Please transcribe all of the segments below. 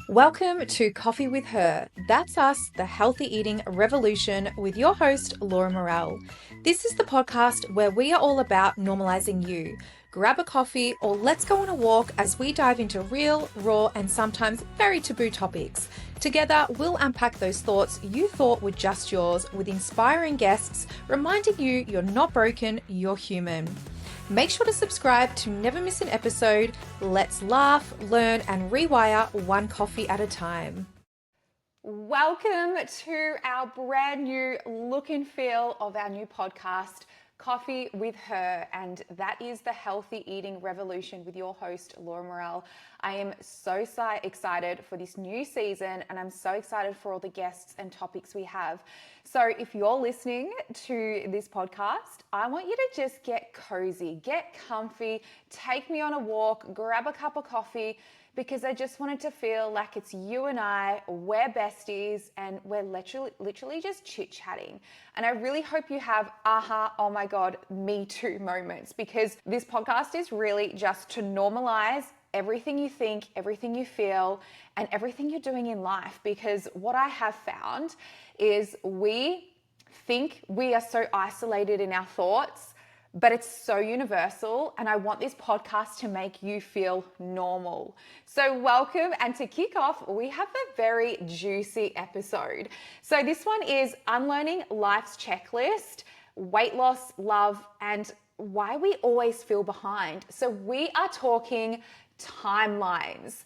Welcome to Coffee with Her. That's us, the healthy eating revolution, with your host, Laura Morell. This is the podcast where we are all about normalizing you. Grab a coffee or let's go on a walk as we dive into real, raw, and sometimes very taboo topics. Together, we'll unpack those thoughts you thought were just yours with inspiring guests, reminding you you're not broken, you're human. Make sure to subscribe to never miss an episode. Let's laugh, learn, and rewire one coffee at a time. Welcome to our brand new look and feel of our new podcast, Coffee with Her, and that is the healthy eating revolution with your host, Laura Morell. I am so excited for this new season, and I'm so excited for all the guests and topics we have. So if you're listening to this podcast, I want you to just get cozy, get comfy, take me on a walk, grab a cup of coffee, because I just wanted to feel like it's you and I, we're besties, and we're literally just chit-chatting. And I really hope you have oh my God, me too moments, because this podcast is really just to normalize everything you think, everything you feel, and everything you're doing in life. Because what I have found is we think we are so isolated in our thoughts, but it's so universal, and I want this podcast to make you feel normal. So welcome, and to kick off, we have a very juicy episode. So this one is unlearning life's checklist, weight loss, love, and why we always feel behind. So we are talking timelines.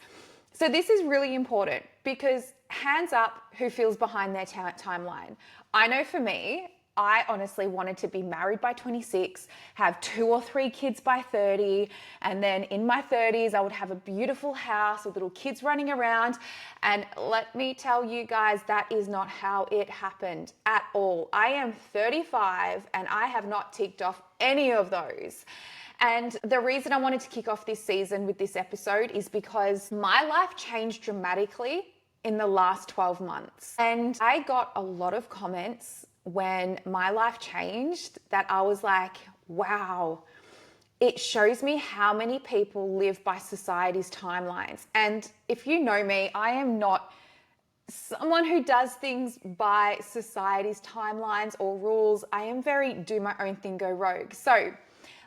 So this is really important because hands up who feels behind their timeline. I know for me, I honestly wanted to be married by 26, have 2 or 3 kids by 30, and then in my 30s, I would have a beautiful house with little kids running around. And let me tell you guys, that is not how it happened at all. I am 35 and I have not ticked off any of those. And the reason I wanted to kick off this season with this episode is because my life changed dramatically in the last 12 months. And I got a lot of comments when my life changed that I was like, wow, it shows me how many people live by society's timelines. And if you know me, I am not someone who does things by society's timelines or rules. I am very do my own thing, go rogue. So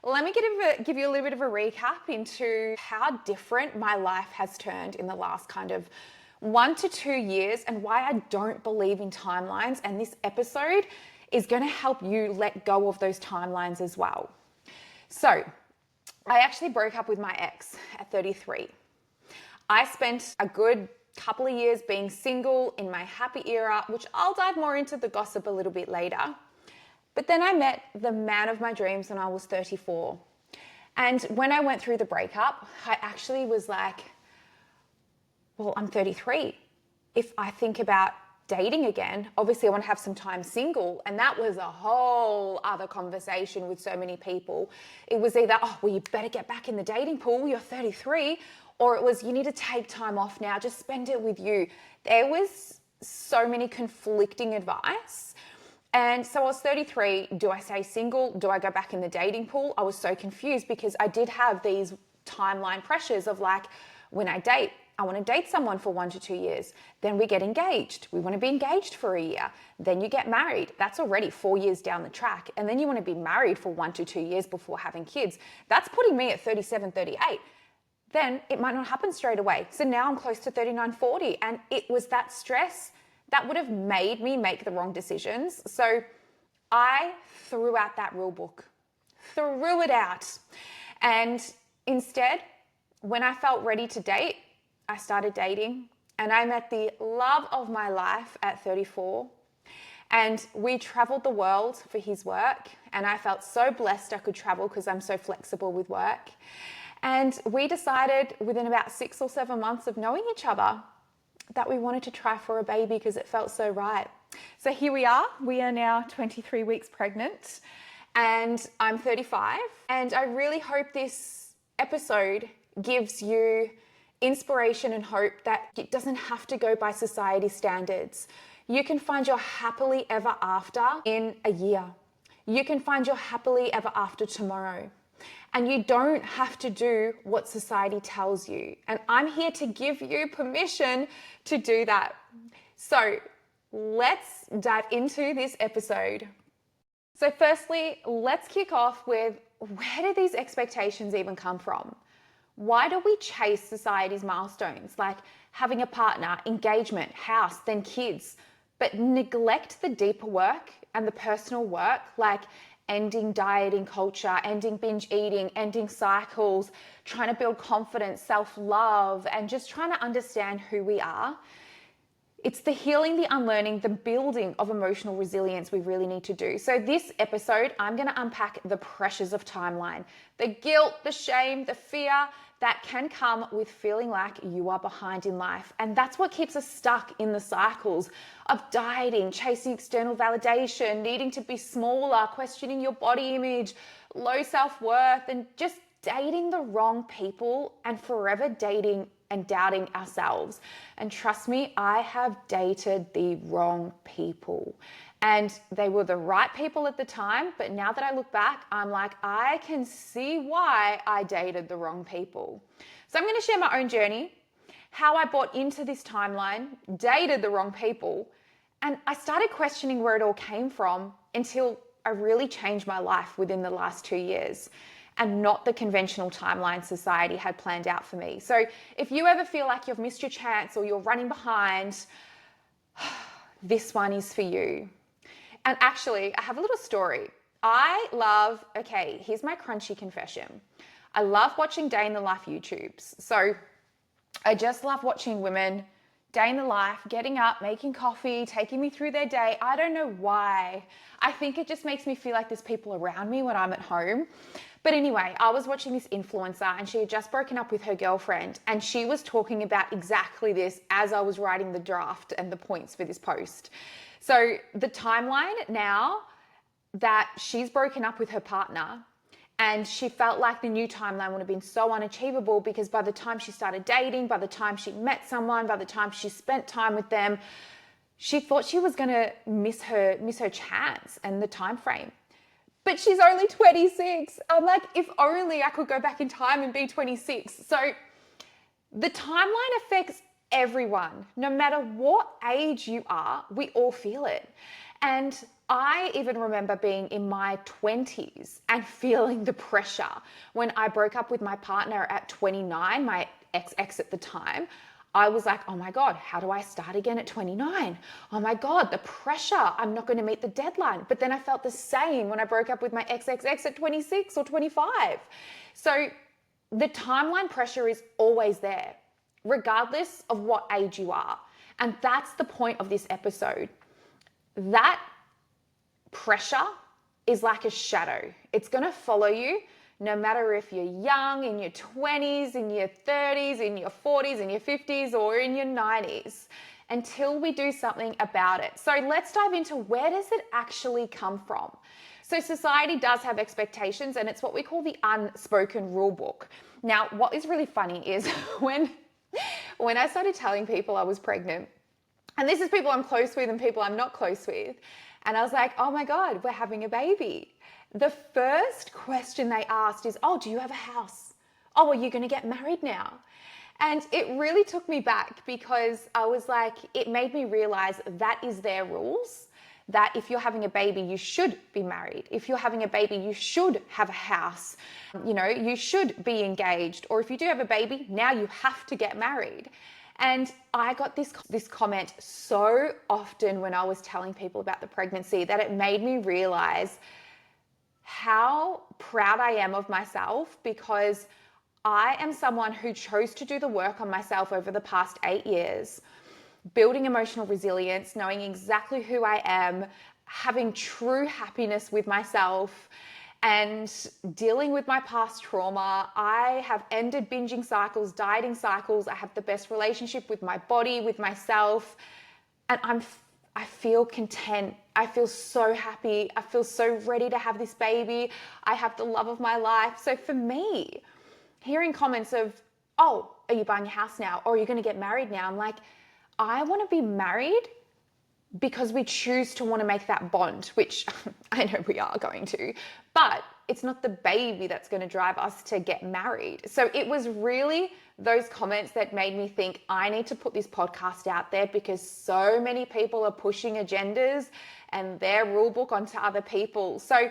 let me give you a little bit of a recap into how different my life has turned in the last kind of 1 to 2 years, and why I don't believe in timelines. And this episode is going to help you let go of those timelines as well. So I actually broke up with my ex at 33. I spent a good couple of years being single in my happy era, which I'll dive more into the gossip a little bit later. But then I met the man of my dreams when I was 34. And when I went through the breakup, I actually was like, well, I'm 33. If I think about dating again, obviously I want to have some time single. And that was a whole other conversation with so many people. It was either, oh, well, you better get back in the dating pool, you're 33. Or it was, you need to take time off now, just spend it with you. There was so many conflicting advice. And so I was 33. Do I stay single? Do I go back in the dating pool? I was so confused because I did have these timeline pressures of like, when I date, I want to date someone for 1 to 2 years. Then we get engaged. We want to be engaged for a year. Then you get married. That's already 4 years down the track. And then you want to be married for 1 to 2 years before having kids. That's putting me at 37, 38. Then it might not happen straight away. So now I'm close to 39, 40. And it was that stress that would have made me make the wrong decisions. So I threw out that rule book, threw it out. And instead, when I felt ready to date, I started dating, and I met the love of my life at 34. And we traveled the world for his work. And I felt so blessed I could travel because I'm so flexible with work. And we decided within about 6 or 7 months of knowing each other that we wanted to try for a baby because it felt so right. So here we are. We are now 23 weeks pregnant, and I'm 35. And I really hope this episode gives you inspiration and hope that it doesn't have to go by society standards. You can find your happily ever after in a year. You can find your happily ever after tomorrow. And you don't have to do what society tells you. And I'm here to give you permission to do that. So let's dive into this episode. So firstly, let's kick off with, where do these expectations even come from? Why do we chase society's milestones, like having a partner, engagement, house, then kids, but neglect the deeper work and the personal work, like ending dieting culture, ending binge eating, ending cycles, trying to build confidence, self-love, and just trying to understand who we are? It's the healing, the unlearning, the building of emotional resilience we really need to do. So this episode, I'm going to unpack the pressures of timeline, the guilt, the shame, the fear that can come with feeling like you are behind in life. And that's what keeps us stuck in the cycles of dieting, chasing external validation, needing to be smaller, questioning your body image, low self-worth, and just dating the wrong people and forever dating and doubting ourselves. And trust me, I have dated the wrong people. And they were the right people at the time, but now that I look back, I'm like, I can see why I dated the wrong people. So I'm going to share my own journey, how I bought into this timeline, dated the wrong people, and I started questioning where it all came from until I really changed my life within the last 2 years, and not the conventional timeline society had planned out for me. So if you ever feel like you've missed your chance or you're running behind, this one is for you. And actually, I have a little story. Here's my crunchy confession. I love watching day in the life YouTubes. So I just love watching women day in the life, getting up, making coffee, taking me through their day. I don't know why. I think it just makes me feel like there's people around me when I'm at home. But anyway, I was watching this influencer and she had just broken up with her girlfriend, and she was talking about exactly this as I was writing the draft and the points for this post. So the timeline now that she's broken up with her partner, and she felt like the new timeline would have been so unachievable because by the time she started dating, by the time she met someone, by the time she spent time with them, she thought she was going to miss her chance and the time frame. But she's only 26. I'm like, if only I could go back in time and be 26. So the timeline affects everyone. No matter what age you are, we all feel it. And I even remember being in my 20s and feeling the pressure when I broke up with my partner at 29, my ex at the time. I was like, oh my God, how do I start again at 29? Oh my God, the pressure, I'm not going to meet the deadline. But then I felt the same when I broke up with my ex at 26 or 25. So the timeline pressure is always there, regardless of what age you are. And that's the point of this episode. That pressure is like a shadow. It's going to follow you no matter if you're young, in your 20s, in your 30s, in your 40s, in your 50s, or in your 90s, until we do something about it. So let's dive into, where does it actually come from? So society does have expectations, and it's what we call the unspoken rule book. Now, what is really funny is when I started telling people I was pregnant, and this is people I'm close with and people I'm not close with, and I was like, oh my God, we're having a baby. The first question they asked is, oh, do you have a house? Oh, are you going to get married now? And it really took me back, because I was like, it made me realize that is their rules, that if you're having a baby, you should be married. If you're having a baby, you should have a house. You should be engaged. Or if you do have a baby, now you have to get married. And I got this comment so often when I was telling people about the pregnancy that it made me realize how proud I am of myself, because I am someone who chose to do the work on myself over the past 8 years, building emotional resilience, knowing exactly who I am, having true happiness with myself, and dealing with my past trauma. I have ended binging cycles, dieting cycles. I have the best relationship with my body, with myself, and I feel content. I feel so happy. I feel so ready to have this baby. I have the love of my life. So for me, hearing comments of, oh, are you buying a house now? Or are you going to get married now? I'm like, I want to be married because we choose to want to make that bond, which I know we are going to. But It's not the baby that's going to drive us to get married. So it was really those comments that made me think I need to put this podcast out there, because so many people are pushing agendas and their rule book onto other people. So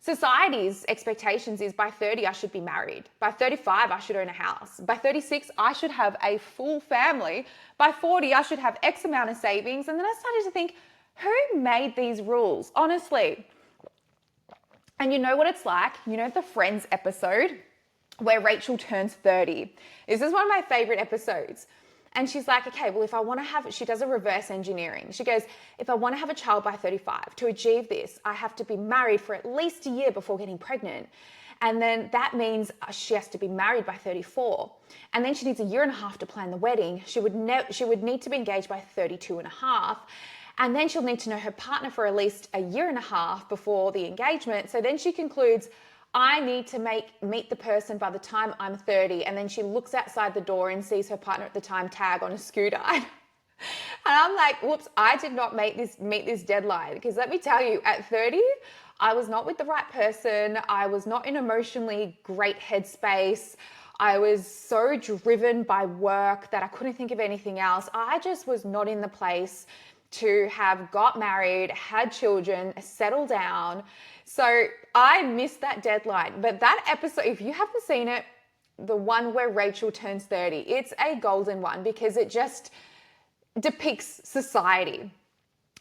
society's expectations is by 30, I should be married. By 35, I should own a house. By 36, I should have a full family. By 40, I should have X amount of savings. And then I started to think, who made these rules? Honestly. And you know what it's like? You know the Friends episode where Rachel turns 30? This is one of my favorite episodes. And she's like, okay, well, if I want to have, she does a reverse engineering. She goes, if I want to have a child by 35, to achieve this, I have to be married for at least a year before getting pregnant. And then that means she has to be married by 34. And then she needs a year and a half to plan the wedding. She would need to be engaged by 32 and a half. And then she'll need to know her partner for at least a year and a half before the engagement. So then she concludes, I need to meet the person by the time I'm 30. And then she looks outside the door and sees her partner at the time tag on a scooter. And I'm like, whoops, I did not meet this deadline. Because let me tell you, at 30, I was not with the right person. I was not in emotionally great headspace. I was so driven by work that I couldn't think of anything else. I just was not in the place to have got married, had children, settled down. So I missed that deadline. But that episode, if you haven't seen it, the one where Rachel turns 30, it's a golden one because it just depicts society.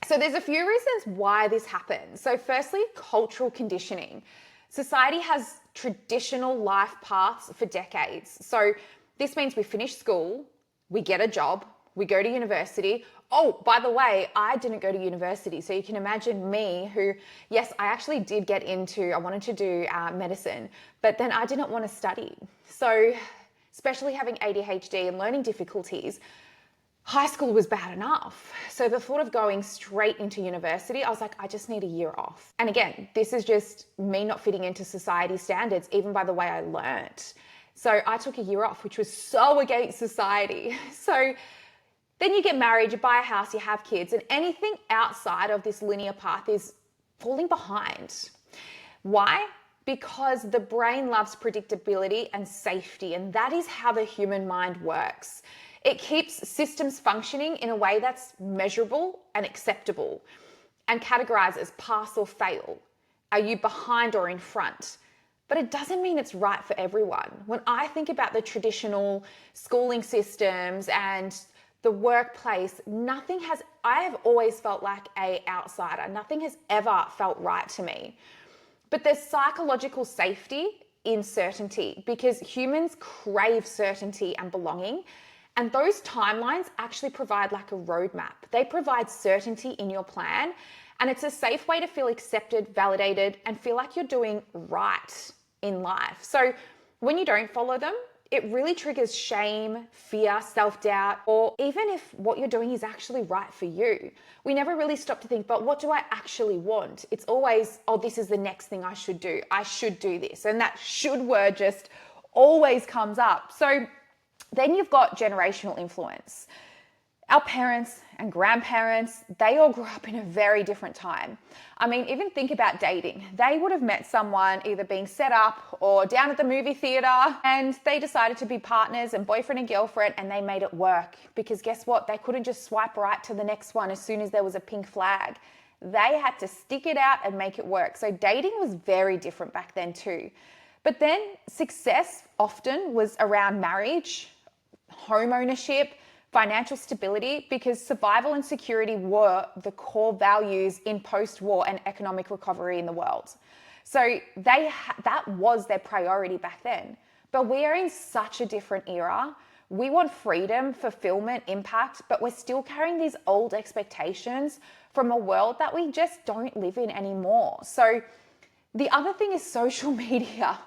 So there's a few reasons why this happens. So firstly, cultural conditioning. Society has traditional life paths for decades. So this means we finish school, we get a job, we go to university. Oh, by the way, I didn't go to university. So you can imagine me who, yes, I actually did get into, I wanted to do medicine, but then I didn't want to study. So especially having ADHD and learning difficulties, high school was bad enough. So the thought of going straight into university, I was like, I just need a year off. And again, this is just me not fitting into society standards, even by the way I learnt. So I took a year off, which was so against society. So then you get married, you buy a house, you have kids, and anything outside of this linear path is falling behind. Why? Because the brain loves predictability and safety, and that is how the human mind works. It keeps systems functioning in a way that's measurable and acceptable and categorized as pass or fail. Are you behind or in front? But it doesn't mean it's right for everyone. When I think about the traditional schooling systems and the workplace, I have always felt like an outsider. Nothing has ever felt right to me. But there's psychological safety in certainty because humans crave certainty and belonging. And those timelines actually provide like a roadmap. They provide certainty in your plan. And it's a safe way to feel accepted, validated, and feel like you're doing right in life. So when you don't follow them, it really triggers shame, fear, self-doubt, or even if what you're doing is actually right for you. We never really stop to think, but what do I actually want? It's always, oh, this is the next thing I should do. I should do this. And that should word just always comes up. So then you've got generational influence. Our parents and grandparents, they all grew up in a very different time. I mean, even think about dating. They would have met someone either being set up or down at the movie theater, and they decided to be partners and boyfriend and girlfriend, and they made it work. Because guess what? They couldn't just swipe right to the next one as soon as there was a pink flag. They had to stick it out and make it work. So dating was very different back then too. But then success often was around marriage, home ownership, financial stability, because survival and security were the core values in post-war and economic recovery in the world. So that was their priority back then. But we are in such a different era. We want freedom, fulfillment, impact, but we're still carrying these old expectations from a world that we just don't live in anymore. So the other thing is social media.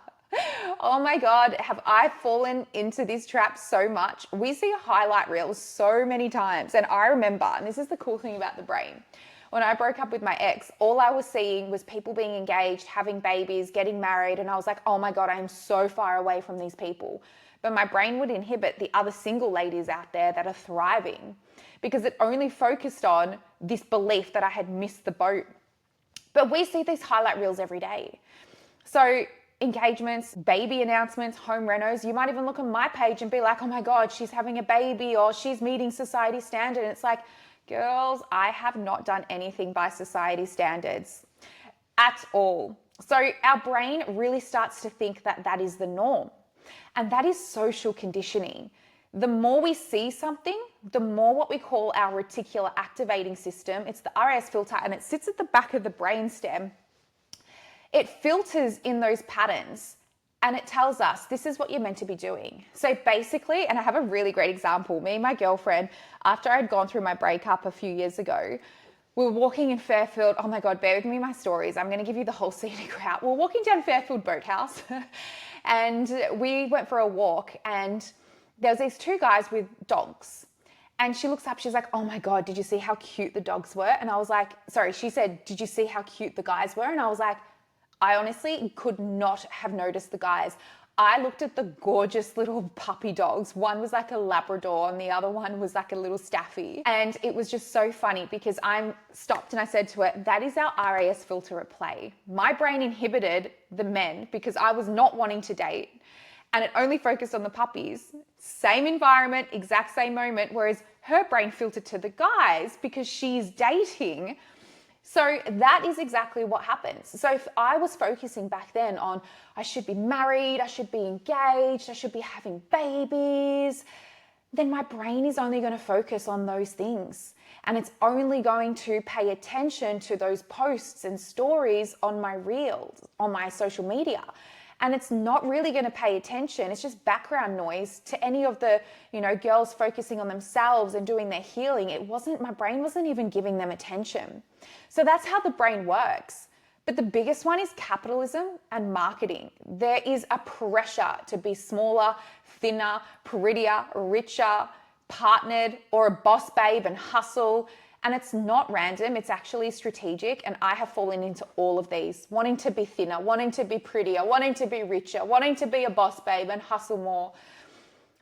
Oh my God, have I fallen into this trap so much? We see highlight reels so many times. And I remember, and this is the cool thing about the brain, when I broke up with my ex, all I was seeing was people being engaged, having babies, getting married. And I was like, oh my God, I am so far away from these people. But my brain would inhibit the other single ladies out there that are thriving because it only focused on this belief that I had missed the boat. But we see these highlight reels every day. So engagements, baby announcements, home renos, you might even look on my page and be like, oh my God, she's having a baby or she's meeting society standard. And it's like, girls, I have not done anything by society standards at all. So our brain really starts to think that that is the norm. And that is social conditioning. The more we see something, the more what we call our reticular activating system, it's the RAS filter, and it sits at the back of the brainstem. It filters in those patterns and it tells us this is what you're meant to be doing. So basically, and I have a really great example, me and my girlfriend, after I'd gone through my breakup a few years ago, we were walking in Fairfield. Oh my God, bear with me my stories. I'm going to give you the whole scenic route. We're walking down Fairfield Boathouse and we went for a walk, and there was these two guys with dogs. And she looks up, she's like, oh my God, did you see how cute the dogs were? And I was like, sorry, she said, did you see how cute the guys were? And I was like, I honestly could not have noticed the guys. I looked at the gorgeous little puppy dogs. One was like a Labrador and the other one was like a little Staffy. And it was just so funny because I stopped and I said to her, that is our RAS filter at play. My brain inhibited the men because I was not wanting to date, and it only focused on the puppies. Same environment, exact same moment, whereas her brain filtered to the guys because she's dating. So that is exactly what happens. So if I was focusing back then on I should be married, I should be engaged, I should be having babies, then my brain is only going to focus on those things. And it's only going to pay attention to those posts and stories on my reels, on my social media. And it's not really going to pay attention. It's just background noise to any of the, girls focusing on themselves and doing their healing. My brain wasn't even giving them attention. So that's how the brain works. But the biggest one is capitalism and marketing. There is a pressure to be smaller, thinner, prettier, richer, partnered, or a boss babe and hustle. And it's not random, it's actually strategic. And I have fallen into all of these, wanting to be thinner, wanting to be prettier, wanting to be richer, wanting to be a boss babe and hustle more.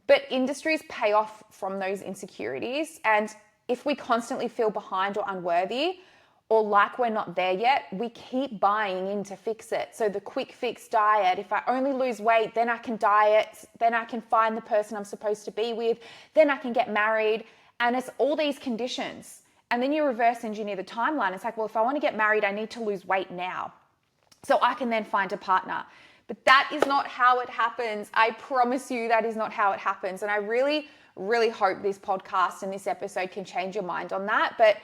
But industries pay off from those insecurities. And if we constantly feel behind or unworthy, or like we're not there yet, we keep buying in to fix it. So the quick fix diet, if I only lose weight, then I can diet, then I can find the person I'm supposed to be with, then I can get married. And it's all these conditions. And then you reverse engineer the timeline. It's like, well, if I want to get married, I need to lose weight now so I can then find a partner. But that is not how it happens. I promise you that is not how it happens. And I really, really hope this podcast and this episode can change your mind on that. But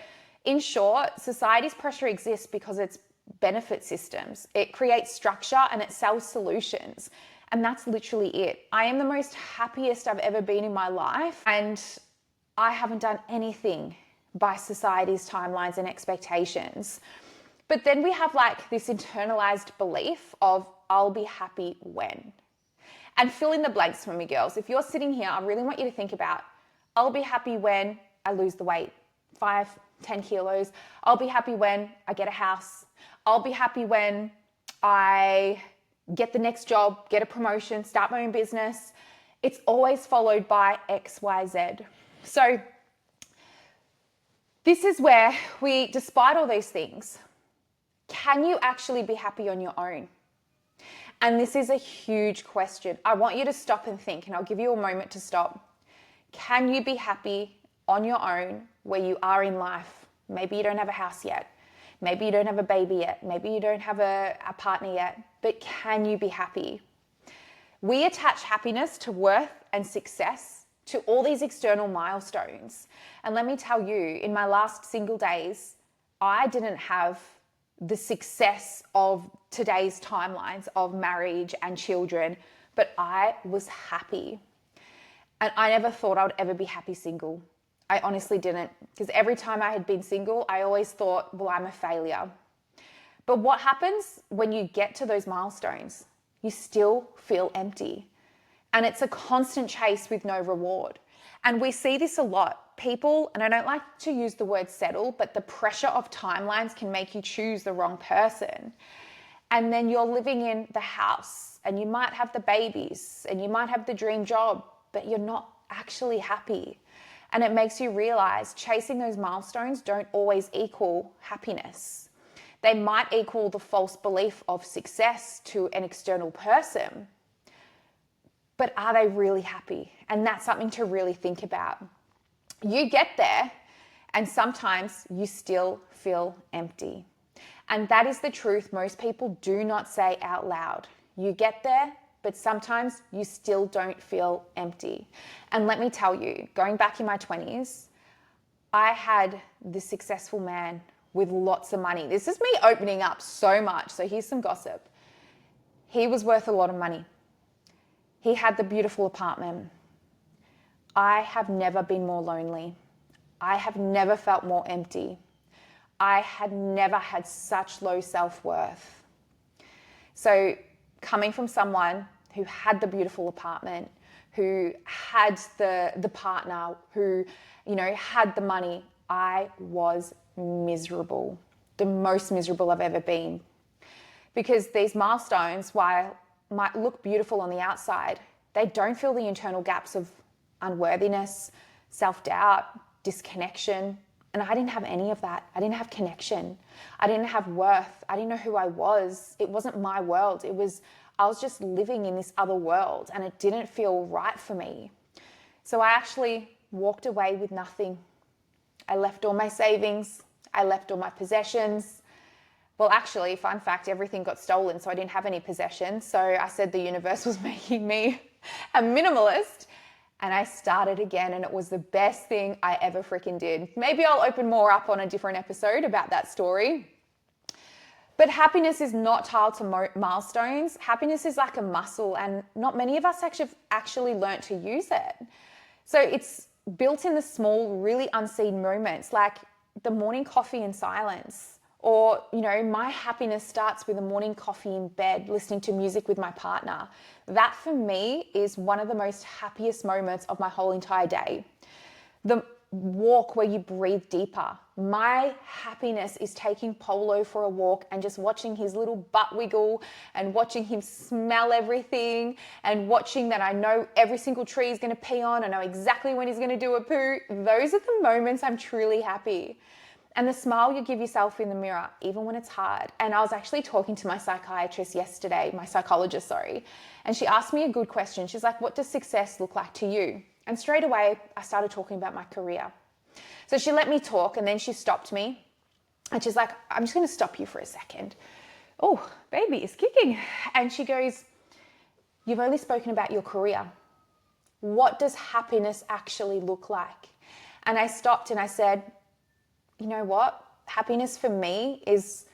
in short, society's pressure exists because it's benefit systems. It creates structure and it sells solutions. And that's literally it. I am the most happiest I've ever been in my life. And I haven't done anything by society's timelines and expectations. But then we have like this internalized belief of I'll be happy when. And fill in the blanks for me, girls. If you're sitting here, I really want you to think about I'll be happy when I lose the weight, 5, 10 kilos. I'll be happy when I get a house. I'll be happy when I get the next job, get a promotion, start my own business. It's always followed by X, Y, Z. So this is where we, despite all these things, can you actually be happy on your own? And this is a huge question. I want you to stop and think, and I'll give you a moment to stop. Can you be happy on your own where you are in life? Maybe you don't have a house yet. Maybe you don't have a baby yet. Maybe you don't have a partner yet. But can you be happy? We attach happiness to worth and success, to all these external milestones. And let me tell you, in my last single days, I didn't have the success of today's timelines of marriage and children, but I was happy. And I never thought I would ever be happy single. I honestly didn't, because every time I had been single, I always thought, well, I'm a failure. But what happens when you get to those milestones? You still feel empty. And it's a constant chase with no reward. And we see this a lot. People, and I don't like to use the word settle, but the pressure of timelines can make you choose the wrong person. And then you're living in the house and you might have the babies and you might have the dream job, but you're not actually happy. And it makes you realize chasing those milestones don't always equal happiness. They might equal the false belief of success to an external person, but are they really happy? And that's something to really think about. You get there, and sometimes you still feel empty. And that is the truth most people do not say out loud. You get there, but sometimes you still don't feel empty. And let me tell you, going back in my 20s, I had this successful man with lots of money. This is me opening up so much. So here's some gossip. He was worth a lot of money. He had the beautiful apartment. I have never been more lonely. I have never felt more empty. I had never had such low self-worth. So coming from someone who had the beautiful apartment, who had the partner, who, had the money, I was miserable, the most miserable I've ever been. Because these milestones, while might look beautiful on the outside, they don't fill the internal gaps of unworthiness, self-doubt, disconnection. And I didn't have any of that. I didn't have connection. I didn't have worth. I didn't know who I was. It wasn't my world. I was just living in this other world, and it didn't feel right for me. So I actually walked away with nothing. I left all my savings. I left all my possessions. Well, actually, fun fact, everything got stolen, so I didn't have any possessions. So I said the universe was making me a minimalist, and I started again, and it was the best thing I ever freaking did. Maybe I'll open more up on a different episode about that story. But happiness is not tied to milestones. Happiness is like a muscle, and not many of us actually learnt to use it. So it's built in the small, really unseen moments, like the morning coffee in silence. Or, my happiness starts with a morning coffee in bed, listening to music with my partner. That for me is one of the most happiest moments of my whole entire day. The walk where you breathe deeper. My happiness is taking Polo for a walk and just watching his little butt wiggle and watching him smell everything and watching that I know every single tree he's going to pee on. I know exactly when he's going to do a poo. Those are the moments I'm truly happy. And the smile you give yourself in the mirror, even when it's hard. And I was actually talking to my psychologist yesterday, and she asked me a good question. She's like, what does success look like to you? And straight away, I started talking about my career. So she let me talk, and then she stopped me. And she's like, I'm just going to stop you for a second. Oh, baby is kicking. And she goes, you've only spoken about your career. What does happiness actually look like? And I stopped and I said, you know what? Happiness for me is,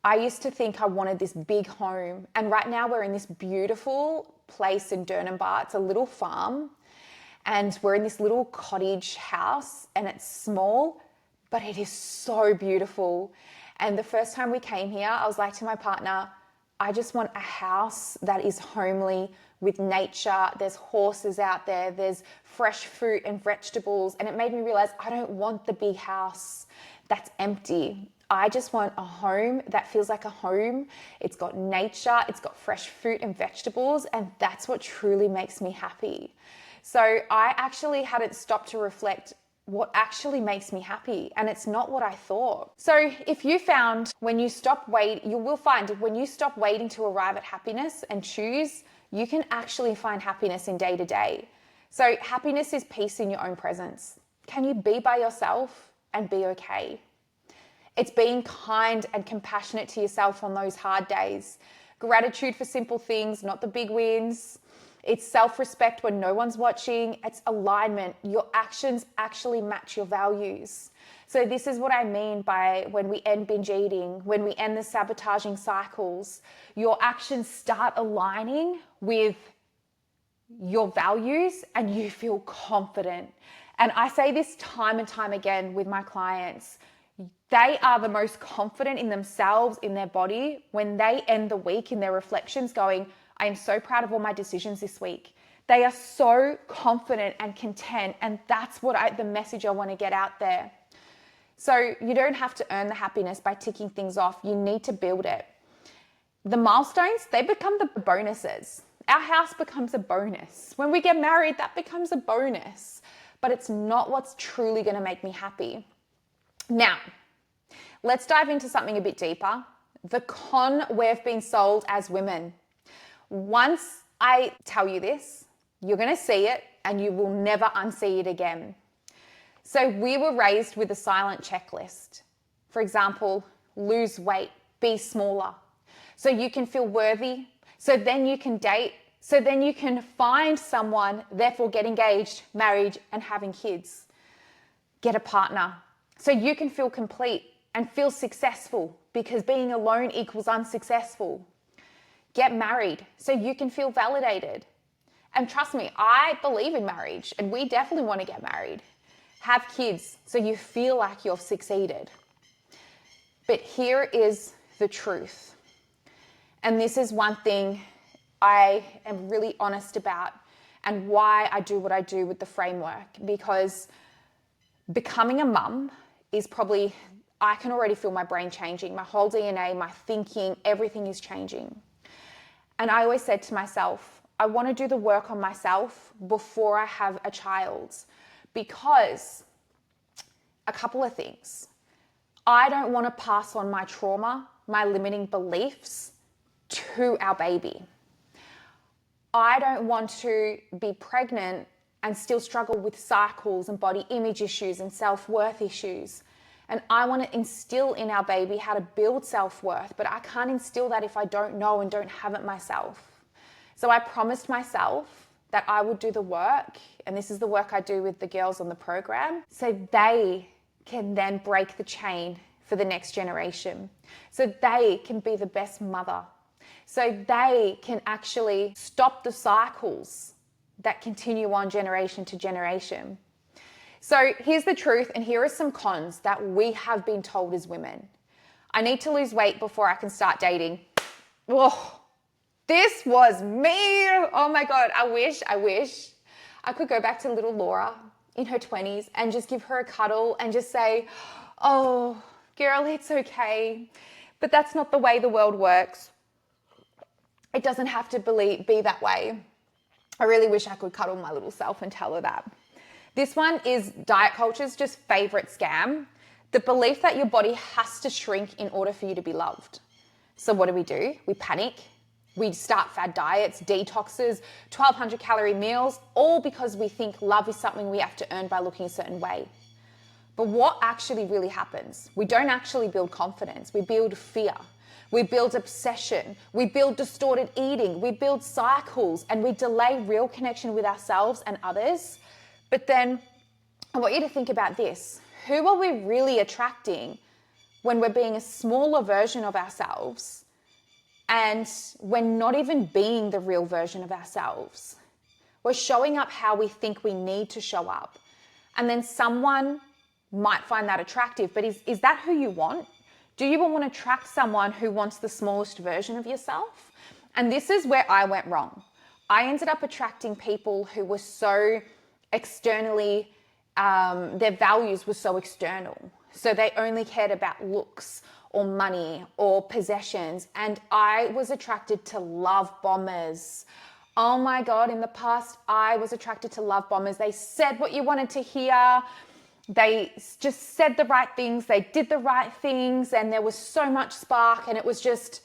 I used to think I wanted this big home. And right now we're in this beautiful place in Durnanbar. It's a little farm. And we're in this little cottage house, and it's small, but it is so beautiful. And the first time we came here, I was like to my partner, I just want a house that is homely with nature. There's horses out there. There's fresh fruit and vegetables. And it made me realize I don't want the big house that's empty. I just want a home that feels like a home. It's got nature. It's got fresh fruit and vegetables. And that's what truly makes me happy. So I actually hadn't stopped to reflect what actually makes me happy, and it's not what I thought. So if you found when you stop waiting, you will find when you stop waiting to arrive at happiness and choose, you can actually find happiness in day to day. So happiness is peace in your own presence. Can you be by yourself and be okay? It's being kind and compassionate to yourself on those hard days. Gratitude for simple things, not the big wins. It's self-respect when no one's watching. It's alignment. Your actions actually match your values. So this is what I mean by when we end binge eating, when we end the sabotaging cycles, your actions start aligning with your values and you feel confident. And I say this time and time again with my clients. They are the most confident in themselves, in their body, when they end the week in their reflections going, I am so proud of all my decisions this week. They are so confident and content, and that's the message I want to get out there. So you don't have to earn the happiness by ticking things off. You need to build it. The milestones, they become the bonuses. Our house becomes a bonus. When we get married, that becomes a bonus. But it's not what's truly going to make me happy. Now, Let's dive into something a bit deeper. The con we've been sold as women. Once I tell you this, you're going to see it and you will never unsee it again. So we were raised with a silent checklist. For example, lose weight, be smaller, so you can feel worthy, so then you can date, so then you can find someone, therefore get engaged, married, and having kids. Get a partner, so you can feel complete and feel successful, because being alone equals unsuccessful. Get married, so you can feel validated. And trust me, I believe in marriage, and we definitely want to get married. Have kids, so you feel like you've succeeded. But here is the truth. And this is one thing I am really honest about, and why I do what I do with the framework, because becoming a mum is probably, I can already feel my brain changing, my whole DNA, my thinking, everything is changing. And I always said to myself, I want to do the work on myself before I have a child, because a couple of things. I don't want to pass on my trauma, my limiting beliefs to our baby. I don't want to be pregnant and still struggle with cycles and body image issues and self-worth issues. And I want to instill in our baby how to build self-worth, but I can't instill that if I don't know and don't have it myself. So I promised myself that I would do the work, and this is the work I do with the girls on the program, so they can then break the chain for the next generation, so they can be the best mother, so they can actually stop the cycles that continue on generation to generation. So here's the truth, and here are some cons that we have been told as women. I need to lose weight before I can start dating. Oh, this was me. Oh my God, I wish I could go back to little Laura in her 20s and just give her a cuddle and just say, oh, girl, it's okay. But that's not the way the world works. It doesn't have to be that way. I really wish I could cuddle my little self and tell her that. This one is diet culture's just favorite scam. The belief that your body has to shrink in order for you to be loved. So what do? We panic. We start fad diets, detoxes, 1,200 calorie meals, all because we think love is something we have to earn by looking a certain way. But what actually really happens? We don't actually build confidence. We build fear. We build obsession. We build distorted eating. We build cycles, and we delay real connection with ourselves and others. But then I want you to think about this. Who are we really attracting when we're being a smaller version of ourselves and we're not even being the real version of ourselves? We're showing up how we think we need to show up. And then someone might find that attractive, but is that who you want? Do you want to attract someone who wants the smallest version of yourself? And this is where I went wrong. I ended up attracting people who were so externally, their values were so external. So they only cared about looks or money or possessions. And I was attracted to love bombers. Oh my God, in the past, I was attracted to love bombers. They said what you wanted to hear. They just said the right things. They did the right things. And there was so much spark. And it was just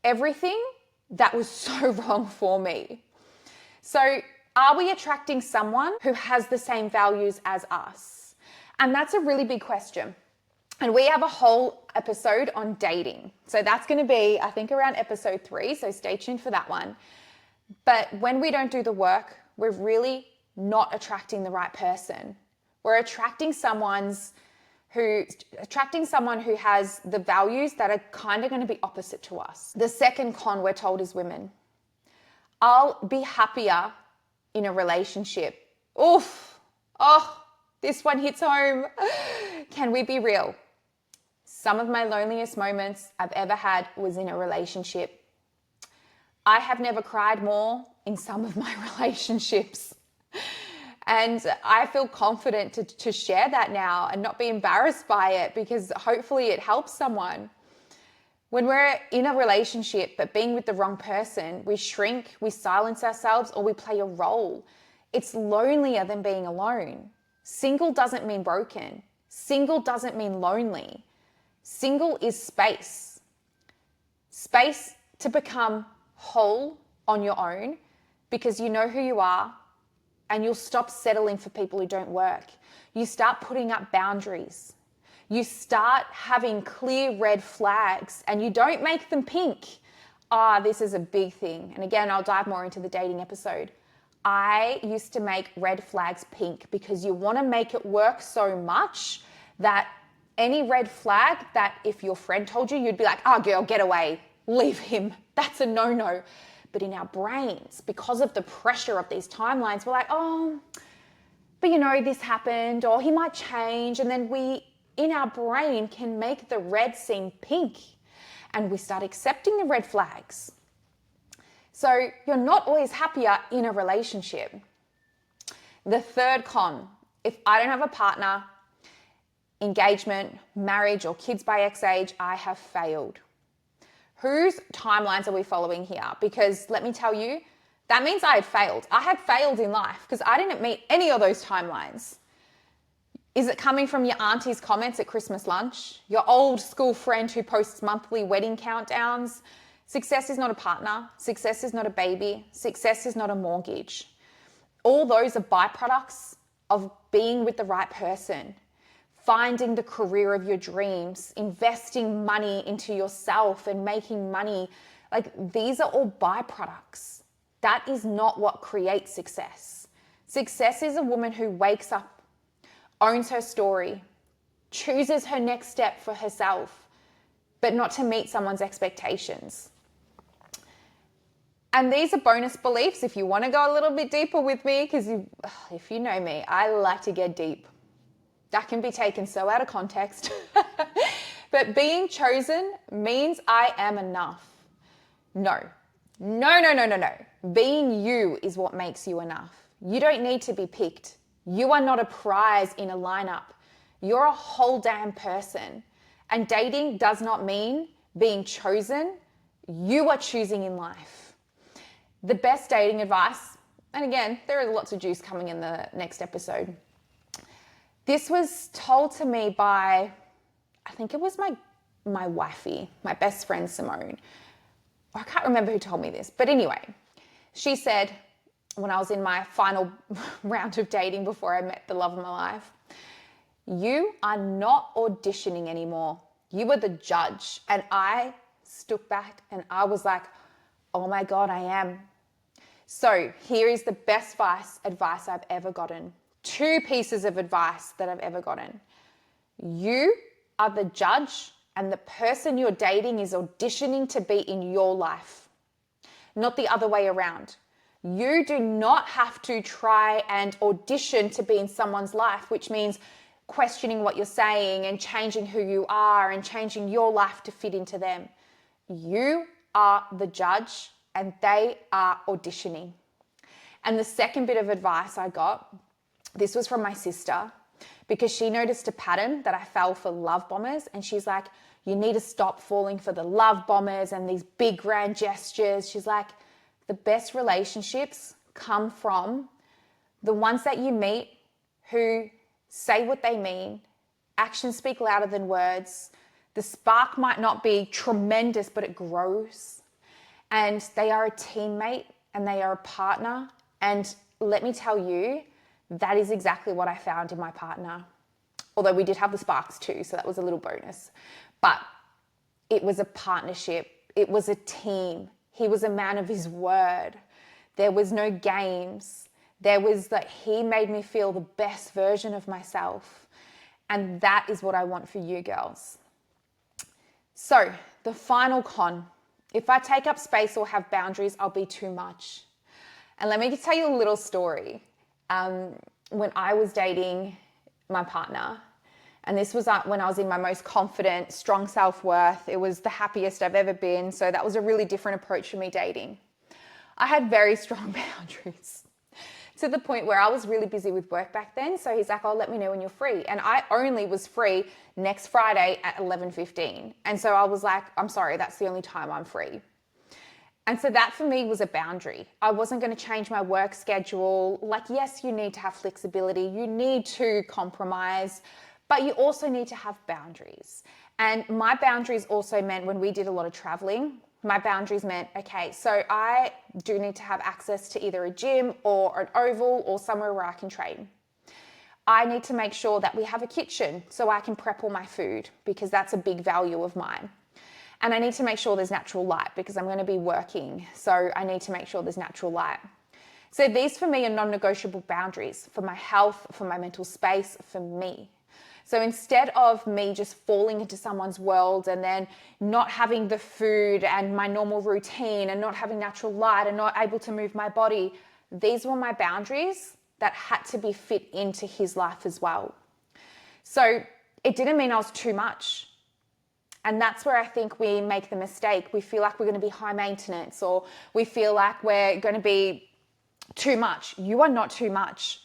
everything that was so wrong for me. So are we attracting someone who has the same values as us? And that's a really big question. And we have a whole episode on dating. So that's going to be, I think, around episode 3. So stay tuned for that one. But when we don't do the work, we're really not attracting the right person. We're attracting someone who has the values that are kind of going to be opposite to us. The second con we're told as women, I'll be happier in a relationship. Oof. Oh, this one hits home. Can we be real? Some of my loneliest moments I've ever had was in a relationship. I have never cried more in some of my relationships. And I feel confident to share that now and not be embarrassed by it, because hopefully it helps someone. When we're in a relationship but being with the wrong person, we shrink, we silence ourselves, or we play a role. It's lonelier than being alone. Single doesn't mean broken. Single doesn't mean lonely. Single is space. Space to become whole on your own because you know who you are and you'll stop settling for people who don't work. You start putting up boundaries. You start having clear red flags and you don't make them pink. This is a big thing. And again, I'll dive more into the dating episode. I used to make red flags pink because you want to make it work so much that any red flag that if your friend told you, you'd be like, girl, get away, leave him. That's a no-no. But in our brains, because of the pressure of these timelines, we're like, but this happened, or he might change. And then we, in our brain, can make the red seem pink. And we start accepting the red flags. So you're not always happier in a relationship. The third con, if I don't have a partner, engagement, marriage, or kids by X age, I have failed. Whose timelines are we following here? Because let me tell you, that means I had failed. I had failed in life because I didn't meet any of those timelines. Is it coming from your auntie's comments at Christmas lunch? Your old school friend who posts monthly wedding countdowns? Success is not a partner. Success is not a baby. Success is not a mortgage. All those are byproducts of being with the right person, finding the career of your dreams, investing money into yourself and making money. Like, these are all byproducts. That is not what creates success. Success is a woman who wakes up, owns her story, chooses her next step for herself, but not to meet someone's expectations. And these are bonus beliefs if you want to go a little bit deeper with me, because if you know me, I like to get deep. That can be taken so out of context. But being chosen means I am enough. No. Being you is what makes you enough. You don't need to be picked. You are not a prize in a lineup. You're a whole damn person. And dating does not mean being chosen. You are choosing in life. The best dating advice, and again, there is lots of juice coming in the next episode. This was told to me by, I think it was my wifey, my best friend Simone. I can't remember who told me this, but anyway, she said when I was in my final round of dating before I met the love of my life, you are not auditioning anymore. You are the judge. And I stood back and I was like, oh my God, I am. So here is the best advice I've ever gotten. 2 pieces of advice that I've ever gotten. You are the judge and the person you're dating is auditioning to be in your life, not the other way around. You do not have to try and audition to be in someone's life, which means questioning what you're saying and changing who you are and changing your life to fit into them. You are the judge and they are auditioning. And the second bit of advice I got, this was from my sister, because she noticed a pattern that I fell for love bombers, and she's like, you need to stop falling for the love bombers and these big grand gestures. She's like, the best relationships come from the ones that you meet who say what they mean, actions speak louder than words. The spark might not be tremendous, but it grows. And they are a teammate and they are a partner. And let me tell you, that is exactly what I found in my partner. Although we did have the sparks too, so that was a little bonus. But it was a partnership. It was a team. He was a man of his word. There was no games. There was that he made me feel the best version of myself. And that is what I want for you girls. So the final con, if I take up space or have boundaries, I'll be too much. And let me tell you a little story. When I was dating my partner, and this was when I was in my most confident, strong self-worth. It was the happiest I've ever been. So that was a really different approach for me dating. I had very strong boundaries to the point where I was really busy with work back then. So he's like, let me know when you're free. And I only was free next Friday at 11:15. And so I was like, I'm sorry, that's the only time I'm free. And so that for me was a boundary. I wasn't going to change my work schedule. Like, yes, you need to have flexibility. You need to compromise. But you also need to have boundaries. And my boundaries also meant when we did a lot of traveling, my boundaries meant, okay, so I do need to have access to either a gym or an oval or somewhere where I can train. I need to make sure that we have a kitchen so I can prep all my food because that's a big value of mine. And I need to make sure there's natural light because I'm going to be working. So I need to make sure there's natural light. So these for me are non-negotiable boundaries for my health, for my mental space, for me. So instead of me just falling into someone's world and then not having the food and my normal routine and not having natural light and not able to move my body, these were my boundaries that had to be fit into his life as well. So it didn't mean I was too much. And that's where I think we make the mistake. We feel like we're going to be high maintenance, or we feel like we're going to be too much. You are not too much.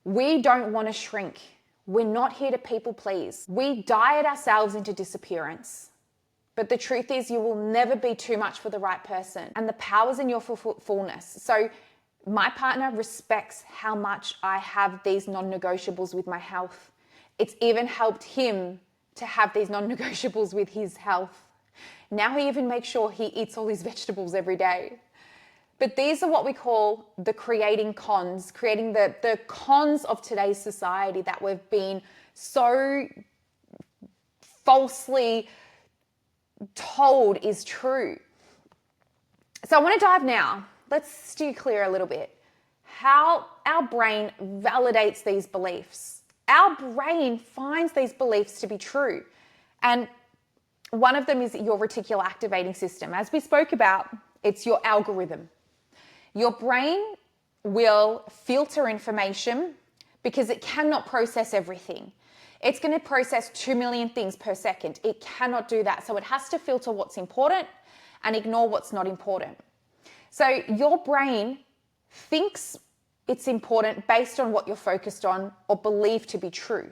We don't want to shrink. We're not here to people please. We diet ourselves into disappearance. But the truth is you will never be too much for the right person. And the power's in your fullness. So my partner respects how much I have these non-negotiables with my health. It's even helped him to have these non-negotiables with his health. Now he even makes sure he eats all his vegetables every day. But these are what we call the creating the cons of today's society that we've been so falsely told is true. So I want to dive now. Let's steer clear a little bit. How our brain validates these beliefs. Our brain finds these beliefs to be true. And one of them is your reticular activating system. As we spoke about, it's your algorithm. Your brain will filter information because it cannot process everything. It's going to process 2 million things per second. It cannot do that. So it has to filter what's important and ignore what's not important. So your brain thinks it's important based on what you're focused on or believe to be true.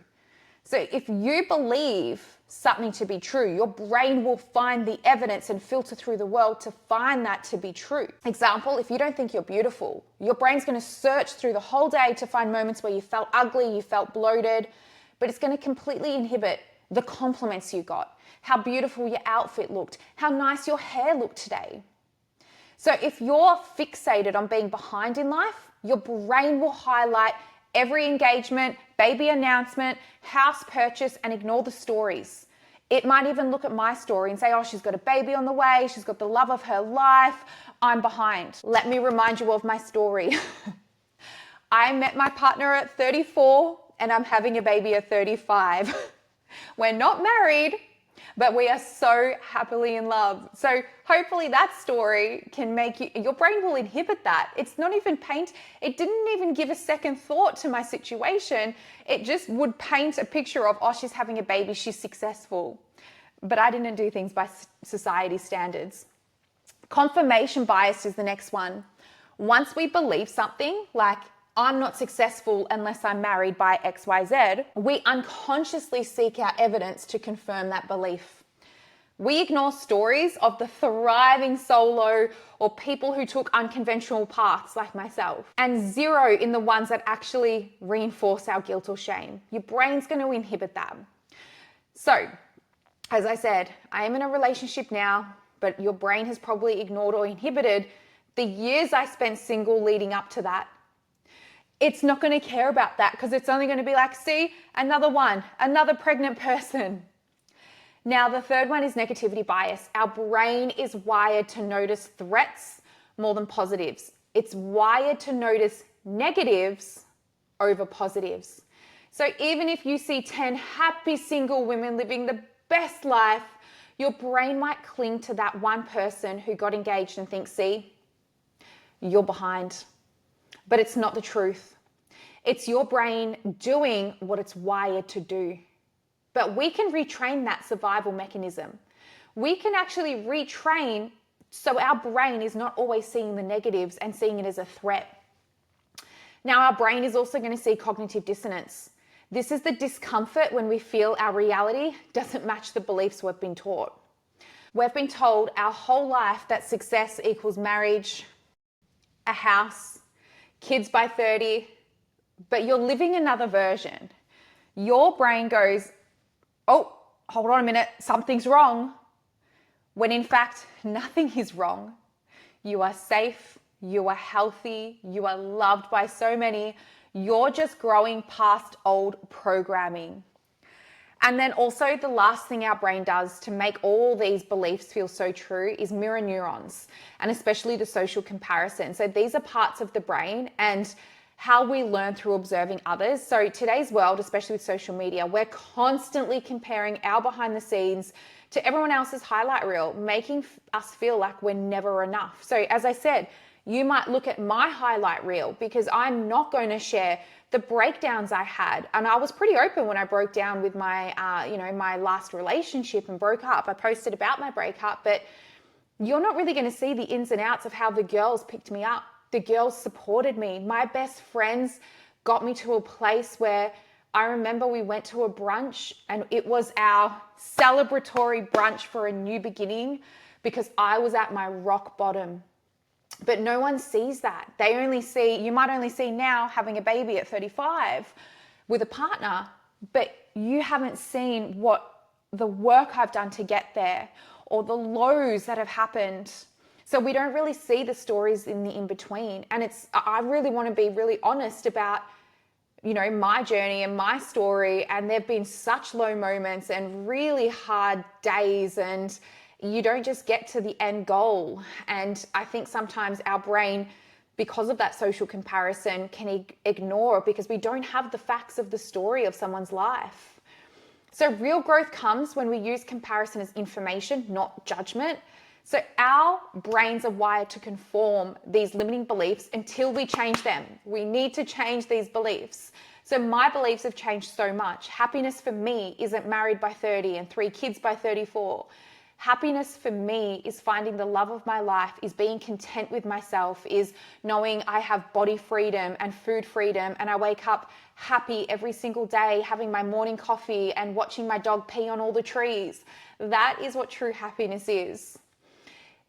So if you believe something to be true, your brain will find the evidence and filter through the world to find that to be true. Example, if you don't think you're beautiful, your brain's going to search through the whole day to find moments where you felt ugly, you felt bloated, but it's going to completely inhibit the compliments you got, how beautiful your outfit looked, how nice your hair looked today. So if you're fixated on being behind in life, your brain will highlight every engagement, baby announcement, house purchase, and ignore the stories. It might even look at my story and say, oh, she's got a baby on the way, she's got the love of her life, I'm behind. Let me remind you of my story. I met my partner at 34 and I'm having a baby at 35. We're not married, but we are so happily in love. So hopefully that story can make your brain will inhibit that. It's not even it didn't even give a second thought to my situation. It just would paint a picture of, oh, she's having a baby, she's successful. But I didn't do things by society standards. Confirmation bias is the next one. Once we believe something like, I'm not successful unless I'm married by XYZ, we unconsciously seek out evidence to confirm that belief. We ignore stories of the thriving solo or people who took unconventional paths like myself, and zero in the ones that actually reinforce our guilt or shame. Your brain's going to inhibit that. So, as I said, I am in a relationship now, but your brain has probably ignored or inhibited the years I spent single leading up to that. It's not going to care about that because it's only going to be like, see, another pregnant person. Now, the third one is negativity bias. Our brain is wired to notice threats more than positives. It's wired to notice negatives over positives. So even if you see 10 happy single women living the best life, your brain might cling to that one person who got engaged and think, see, you're behind. But it's not the truth. It's your brain doing what it's wired to do. But we can retrain that survival mechanism. We can actually retrain so our brain is not always seeing the negatives and seeing it as a threat. Now, our brain is also going to see cognitive dissonance. This is the discomfort when we feel our reality doesn't match the beliefs we've been taught. We've been told our whole life that success equals marriage, a house, kids by 30, but you're living another version. your brain goes, oh, hold on a minute, something's wrong. When in fact, nothing is wrong. You are safe, you are healthy, you are loved by so many. You're just growing past old programming. And then also the last thing our brain does to make all these beliefs feel so true is mirror neurons, and especially the social comparison. So these are parts of the brain and how we learn through observing others. So today's world, especially with social media, we're constantly comparing our behind the scenes to everyone else's highlight reel, making us feel like we're never enough. So as I said, you might look at my highlight reel because I'm not going to share the breakdowns I had. And I was pretty open when I broke down with my, my last relationship and broke up. I posted about my breakup, but you're not really going to see the ins and outs of how the girls picked me up. The girls supported me. My best friends got me to a place where I remember we went to a brunch and it was our celebratory brunch for a new beginning because I was at my rock bottom. But no one sees that. You might only see now having a baby at 35 with a partner, but you haven't seen what the work I've done to get there or the lows that have happened. So we don't really see the stories in the in-between. And I really want to be really honest about, my journey and my story. And there've been such low moments and really hard days, and you don't just get to the end goal. And I think sometimes our brain, because of that social comparison, can ignore it because we don't have the facts of the story of someone's life. So real growth comes when we use comparison as information, not judgment. So our brains are wired to conform these limiting beliefs until we change them. We need to change these beliefs. So my beliefs have changed so much. Happiness for me isn't married by 30 and 3 kids by 34. Happiness for me is finding the love of my life, is being content with myself, is knowing I have body freedom and food freedom, and I wake up happy every single day, having my morning coffee and watching my dog pee on all the trees. That is what true happiness is.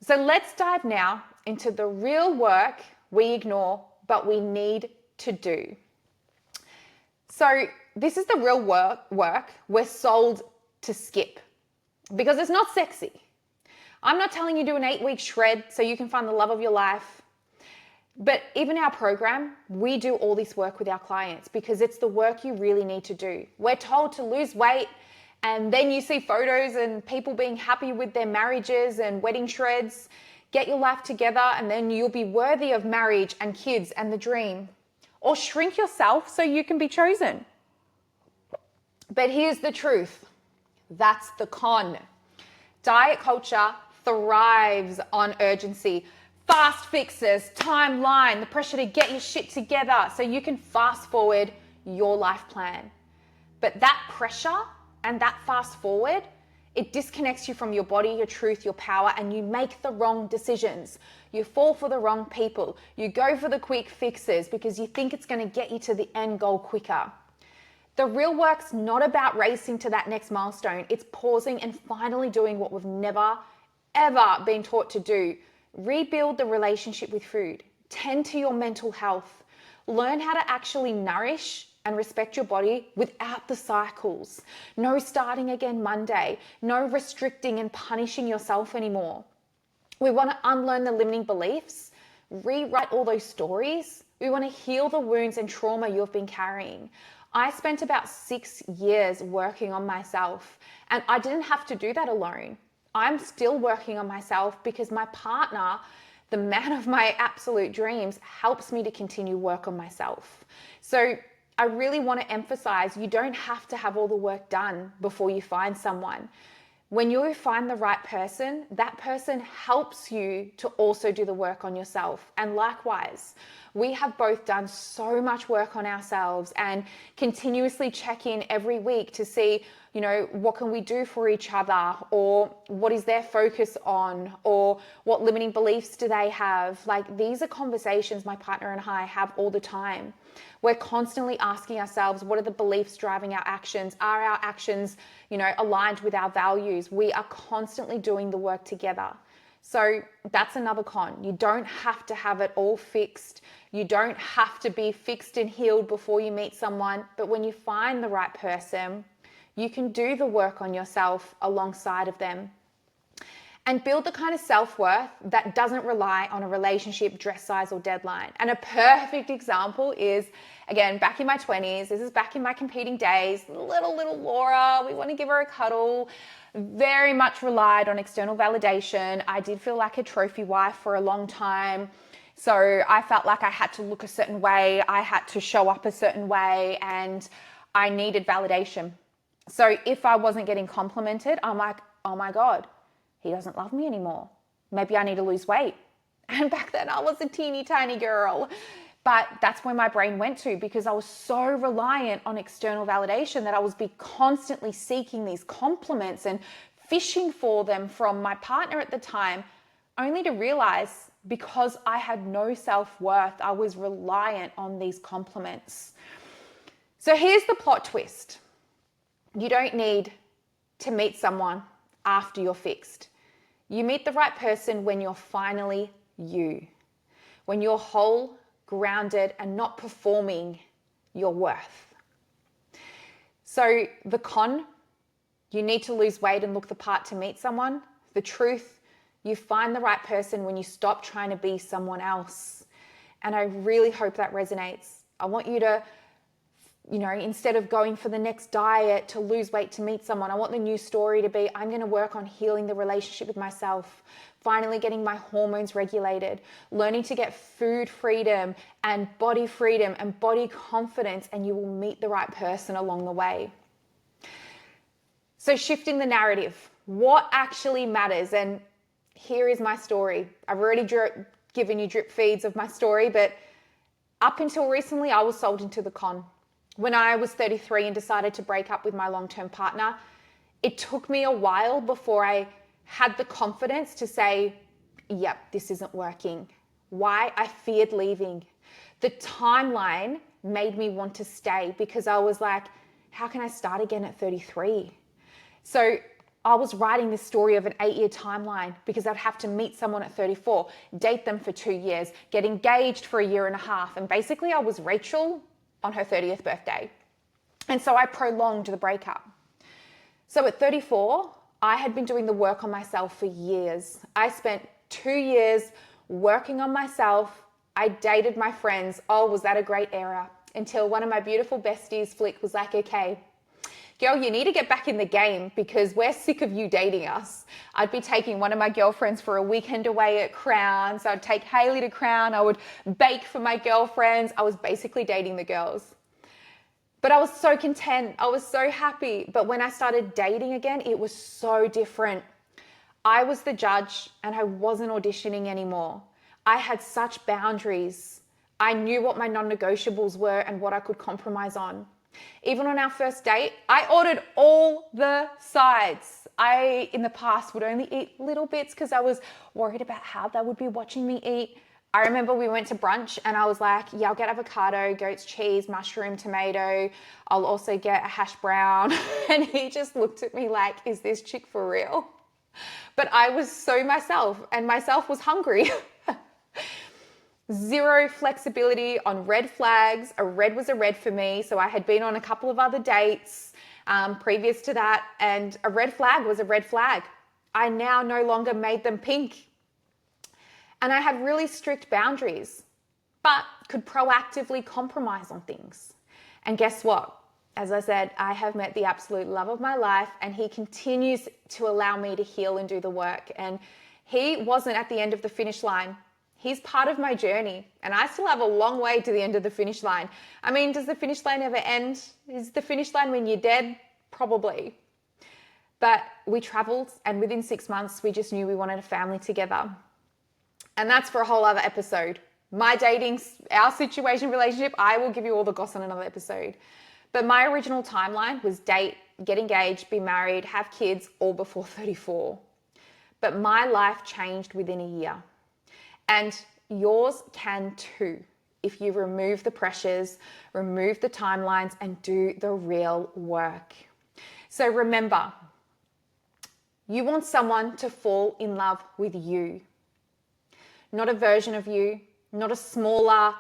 So let's dive now into the real work we ignore, but we need to do. So this is the real work we're sold to skip because it's not sexy. I'm not telling you to do an 8-week shred so you can find the love of your life. But even our program, we do all this work with our clients because it's the work you really need to do. We're told to lose weight, and then you see photos and people being happy with their marriages and wedding shreds. Get your life together and then you'll be worthy of marriage and kids and the dream. Or shrink yourself so you can be chosen. But here's the truth. That's the con. Diet culture thrives on urgency. Fast fixes, timeline, the pressure to get your shit together so you can fast forward your life plan. But that pressure and that fast forward, it disconnects you from your body, your truth, your power, and you make the wrong decisions. You fall for the wrong people. You go for the quick fixes because you think it's going to get you to the end goal quicker. The real work's not about racing to that next milestone. It's pausing and finally doing what we've never, ever been taught to do. Rebuild the relationship with food. Tend to your mental health. Learn how to actually nourish and respect your body without the cycles. No starting again Monday. No restricting and punishing yourself anymore. We want to unlearn the limiting beliefs, rewrite all those stories. We want to heal the wounds and trauma you've been carrying. I spent about 6 years working on myself, and I didn't have to do that alone. I'm still working on myself because my partner, the man of my absolute dreams, helps me to continue work on myself. So I really want to emphasize, you don't have to have all the work done before you find someone. When you find the right person, that person helps you to also do the work on yourself. And likewise, we have both done so much work on ourselves and continuously check in every week to see, what can we do for each other, or what is their focus on, or what limiting beliefs do they have? Like, these are conversations my partner and I have all the time. We're constantly asking ourselves, what are the beliefs driving our actions? Are our actions, aligned with our values? We are constantly doing the work together. So that's another con. You don't have to have it all fixed. You don't have to be fixed and healed before you meet someone. But when you find the right person, you can do the work on yourself alongside of them and build the kind of self-worth that doesn't rely on a relationship, dress size, or deadline. And a perfect example is, again, back in my 20s, this is back in my competing days, little Laura, we want to give her a cuddle, very much relied on external validation. I did feel like a trophy wife for a long time. So I felt like I had to look a certain way, I had to show up a certain way, and I needed validation. So if I wasn't getting complimented, I'm like, oh my God, he doesn't love me anymore. Maybe I need to lose weight. And back then I was a teeny tiny girl. But that's where my brain went to, because I was so reliant on external validation that I was constantly seeking these compliments and fishing for them from my partner at the time, only to realize because I had no self-worth, I was reliant on these compliments. So here's the plot twist. You don't need to meet someone after you're fixed. You meet the right person when you're finally you, when you're whole, grounded, and not performing your worth. So the con, you need to lose weight and look the part to meet someone. The truth, you find the right person when you stop trying to be someone else. And I really hope that resonates. I want you to, instead of going for the next diet to lose weight to meet someone, I want the new story to be, I'm going to work on healing the relationship with myself, finally getting my hormones regulated, learning to get food freedom and body confidence, and you will meet the right person along the way. So shifting the narrative, what actually matters? And here is my story. I've already given you drip feeds of my story, but up until recently, I was sold into the con. When I was 33 and decided to break up with my long-term partner, it took me a while before I had the confidence to say, yep, this isn't working. Why? I feared leaving. The timeline made me want to stay because I was like, how can I start again at 33? So I was writing this story of an 8-year timeline because I'd have to meet someone at 34, date them for 2 years, get engaged for 1.5 years. And basically I was Rachel on her 30th birthday. And so I prolonged the breakup. So at 34, I had been doing the work on myself for years. I spent 2 years working on myself. I dated my friends. Oh, was that a great era? Until one of my beautiful besties, Flick, was like, okay, girl, you need to get back in the game because we're sick of you dating us. I'd be taking one of my girlfriends for a weekend away at Crown. So I'd take Haley to Crown. I would bake for my girlfriends. I was basically dating the girls. But I was so content. I was so happy. But when I started dating again, it was so different. I was the judge and I wasn't auditioning anymore. I had such boundaries. I knew what my non-negotiables were and what I could compromise on. Even on our first date, I ordered all the sides. I, in the past, would only eat little bits because I was worried about how they would be watching me eat. I remember we went to brunch and I was like, yeah, I'll get avocado, goat's cheese, mushroom, tomato. I'll also get a hash brown. And he just looked at me like, is this chick for real? But I was so myself and myself was hungry. Zero flexibility on red flags. A red was a red for me. So I had been on a couple of other dates previous to that, and a red flag was a red flag. I now no longer made them pink. And I had really strict boundaries, but could proactively compromise on things. And guess what? As I said, I have met the absolute love of my life, and he continues to allow me to heal and do the work. And he wasn't at the end of the finish line. He's part of my journey, and I still have a long way to the end of the finish line. I mean, does the finish line ever end? Is the finish line when you're dead? Probably. But we traveled, and within 6 months, we just knew we wanted a family together. And that's for a whole other episode. My dating, our situation, relationship, I will give you all the goss on another episode. But my original timeline was date, get engaged, be married, have kids, all before 34. But my life changed within a year. And yours can too, if you remove the pressures, remove the timelines, and do the real work. So remember, You want someone to fall in love with you. Not a version of you, not a smaller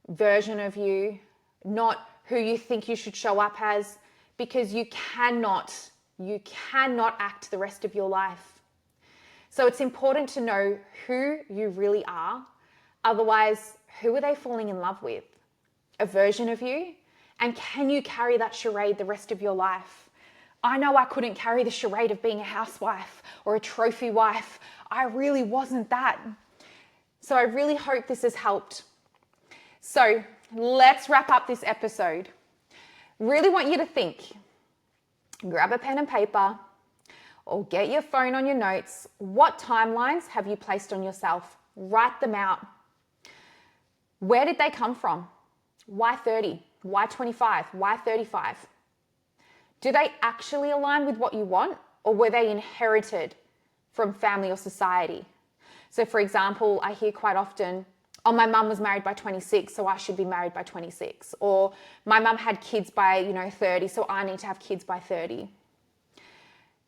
version of you, not who you think you should show up as, because you cannot act the rest of your life. So it's important to know who you really are. Otherwise, who are they falling in love with? A version of you? And can you carry that charade the rest of your life? I know I couldn't carry the charade of being a housewife or a trophy wife. I really wasn't that. So I really hope this has helped. So let's wrap up this episode. Really want you to think. Grab a pen and paper or get your phone on your notes. What timelines have you placed on yourself? Write them out. Where did they come from? Why 30? Why 25? Why 35? Do they actually align with what you want, or were they inherited from family or society? So for example, I hear quite often, oh, my mum was married by 26, so I should be married by 26. Or my mum had kids by, 30, so I need to have kids by 30.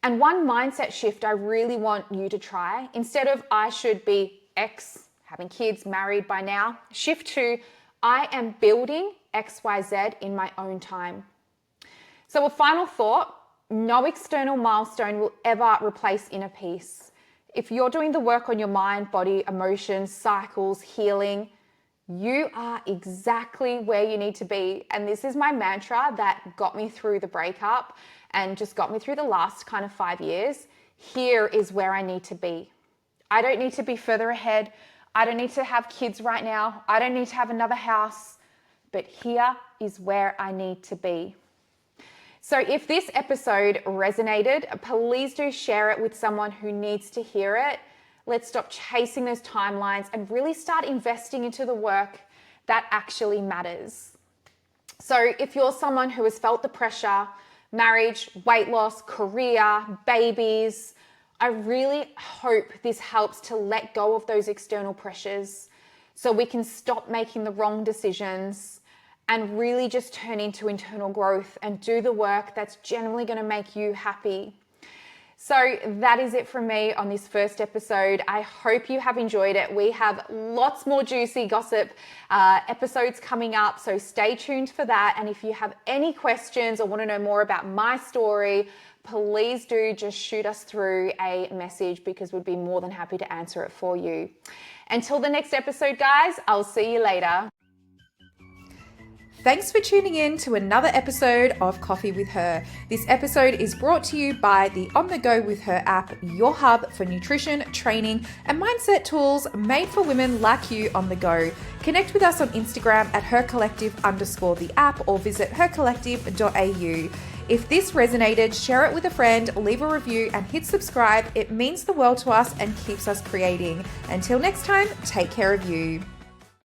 And one mindset shift I really want you to try, instead of I should be X, having kids, married by now, shift to I am building XYZ in my own time. So a final thought, no external milestone will ever replace inner peace. If you're doing the work on your mind, body, emotions, cycles, healing, you are exactly where you need to be. And this is my mantra that got me through the breakup and just got me through the last kind of 5 years. Here is where I need to be. I don't need to be further ahead. I don't need to have kids right now. I don't need to have another house. But here is where I need to be. So if this episode resonated, please do share it with someone who needs to hear it. Let's stop chasing those timelines and really start investing into the work that actually matters. So if you're someone who has felt the pressure, marriage, weight loss, career, babies, I really hope this helps to let go of those external pressures so we can stop making the wrong decisions and really just turn into internal growth and do the work that's generally going to make you happy. So that is it from me on this first episode. I hope you have enjoyed it. We have lots more juicy gossip episodes coming up, so stay tuned for that. And if you have any questions or want to know more about my story, please do just shoot us through a message because we'd be more than happy to answer it for you. Until the next episode, guys, I'll see you later. Thanks for tuning in to another episode of Coffee with Her. This episode is brought to you by the On the Go with Her app, your hub for nutrition, training, and mindset tools made for women like you on the go. Connect with us on Instagram at hercollective_the app or visit hercollective.au. If this resonated, share it with a friend, leave a review, and hit subscribe. It means the world to us and keeps us creating. Until next time, take care of you.